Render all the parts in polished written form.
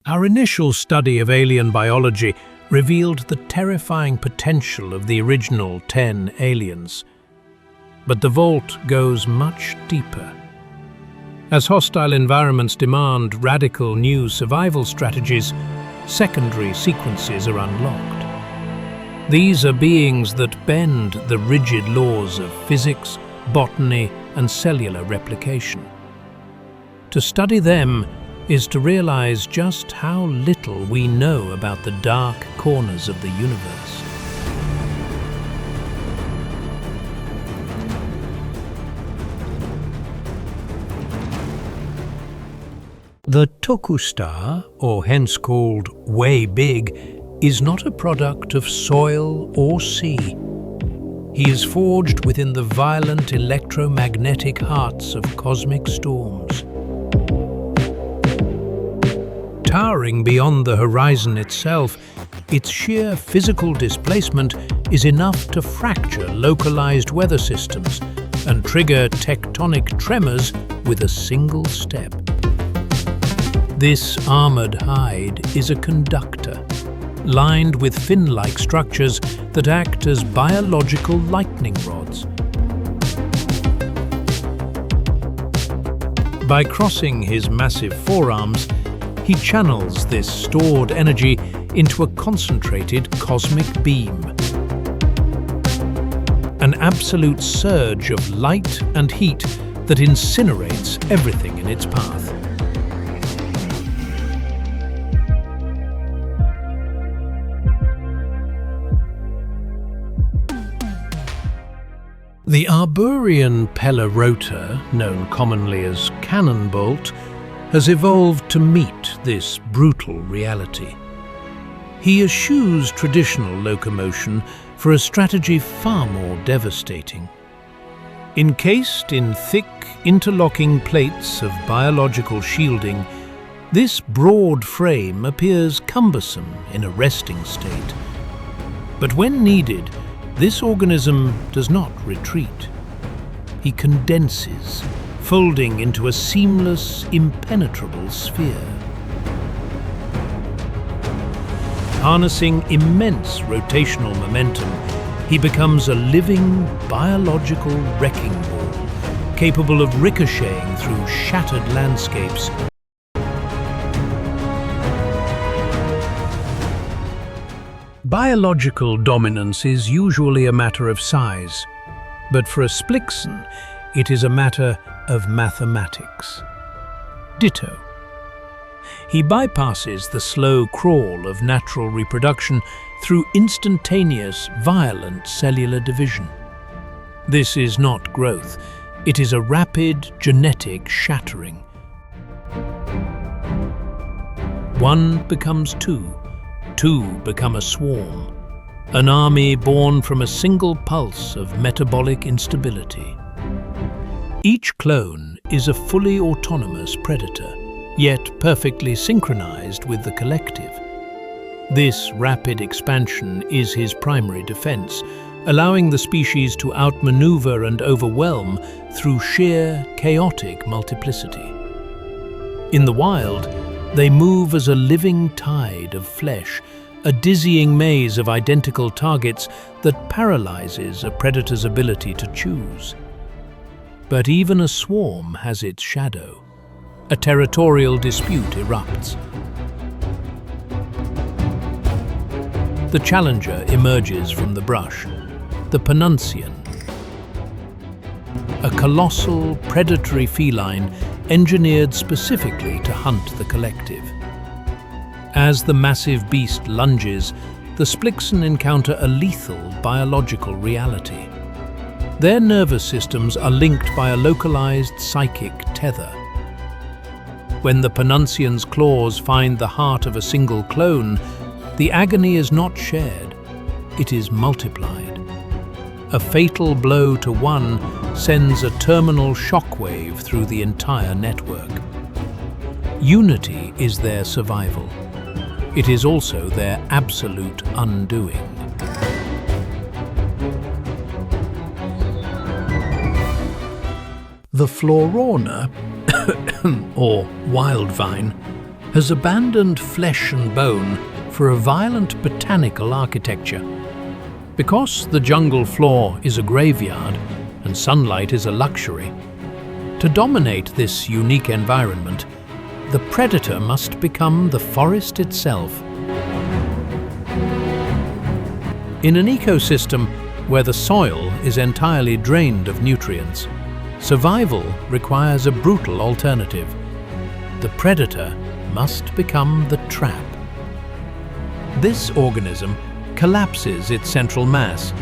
Our initial study of alien biology revealed the terrifying potential of the original 10 aliens. But the vault goes much deeper. As hostile environments demand radical new survival strategies, secondary sequences are unlocked. These are beings that bend the rigid laws of physics, botany, and cellular replication. To study them is to realize just how little we know about the dark corners of the universe. The Toku star, or hence called way big, is not a product of soil or sea. He is forged within the violent electromagnetic hearts of cosmic storms. Towering beyond the horizon itself, its sheer physical displacement is enough to fracture localized weather systems and trigger tectonic tremors with a single step. This armored hide is a conductor, lined with fin-like structures that act as biological lightning rods. By crossing his massive forearms, he channels this stored energy into a concentrated cosmic beam. An absolute surge of light and heat that incinerates everything in its path. The Arburian Pelarota, known commonly as Cannonbolt, has evolved to meet this brutal reality. He eschews traditional locomotion for a strategy far more devastating. Encased in thick, interlocking plates of biological shielding, this broad frame appears cumbersome in a resting state. But when needed, this organism does not retreat. He condenses, folding into a seamless, impenetrable sphere. Harnessing immense rotational momentum, he becomes a living, biological wrecking ball, capable of ricocheting through shattered landscapes. Biological dominance is usually a matter of size, but for a Splixen, it is a matter of mathematics. Ditto. He bypasses the slow crawl of natural reproduction through instantaneous, violent cellular division. This is not growth, it is a rapid genetic shattering. One becomes two become a swarm, an army born from a single pulse of metabolic instability. Each clone is a fully autonomous predator, yet perfectly synchronized with the collective. This rapid expansion is his primary defense, allowing the species to outmaneuver and overwhelm through sheer, chaotic multiplicity. In the wild, they move as a living tide of flesh, a dizzying maze of identical targets that paralyzes a predator's ability to choose. But even a swarm has its shadow. A territorial dispute erupts. The challenger emerges from the brush, the Penuncian, a colossal, predatory feline engineered specifically to hunt the collective. As the massive beast lunges, the Splixen encounter a lethal biological reality. Their nervous systems are linked by a localized psychic tether. When the Penuncian's claws find the heart of a single clone, the agony is not shared, it is multiplied. A fatal blow to one sends a terminal shockwave through the entire network. Unity is their survival. It is also their absolute undoing. The Florauna, or Wildvine, has abandoned flesh and bone for a violent botanical architecture. Because the jungle floor is a graveyard and sunlight is a luxury, to dominate this unique environment, the predator must become the forest itself. In an ecosystem where the soil is entirely drained of nutrients, survival requires a brutal alternative. The predator must become the trap. This organism collapses its central mass,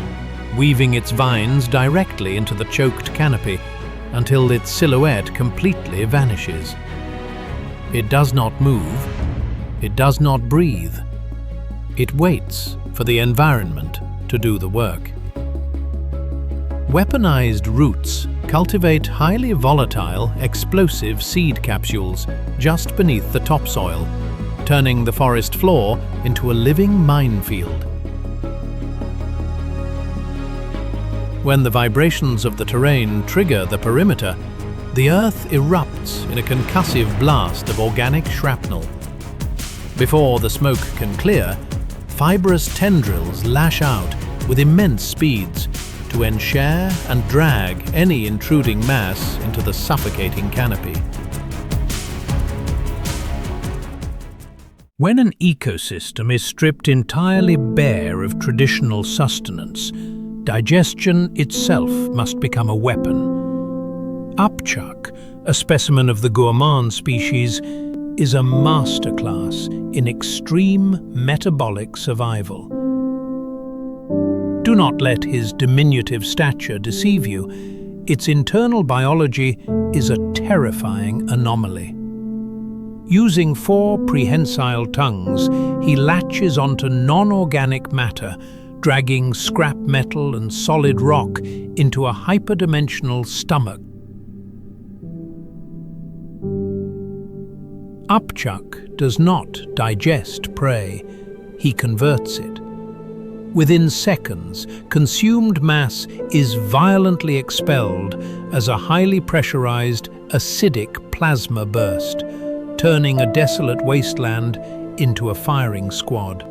weaving its vines directly into the choked canopy until its silhouette completely vanishes. It does not move, it does not breathe. It waits for the environment to do the work. Weaponized roots cultivate highly volatile, explosive seed capsules just beneath the topsoil, turning the forest floor into a living minefield. When the vibrations of the terrain trigger the perimeter, the earth erupts in a concussive blast of organic shrapnel. Before the smoke can clear, fibrous tendrils lash out with immense speeds to enshare and drag any intruding mass into the suffocating canopy. When an ecosystem is stripped entirely bare of traditional sustenance, digestion itself must become a weapon. Upchuck, a specimen of the Gourmand species, is a masterclass in extreme metabolic survival. Do not let his diminutive stature deceive you. Its internal biology is a terrifying anomaly. Using 4 prehensile tongues, he latches onto non-organic matter, dragging scrap metal and solid rock into a hyperdimensional stomach. Upchuck does not digest prey, he converts it. Within seconds, consumed mass is violently expelled as a highly pressurized, acidic plasma burst, turning a desolate wasteland into a firing squad.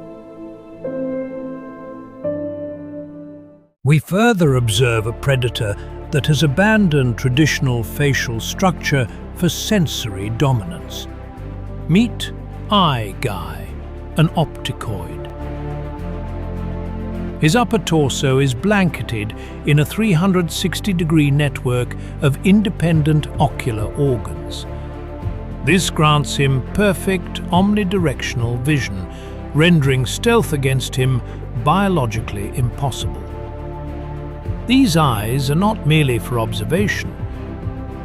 We further observe a predator that has abandoned traditional facial structure for sensory dominance. Meet Eye Guy, an opticoid. His upper torso is blanketed in a 360-degree network of independent ocular organs. This grants him perfect omnidirectional vision, rendering stealth against him biologically impossible. These eyes are not merely for observation.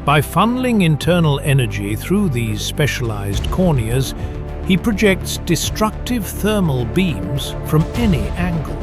By funneling internal energy through these specialized corneas, he projects destructive thermal beams from any angle.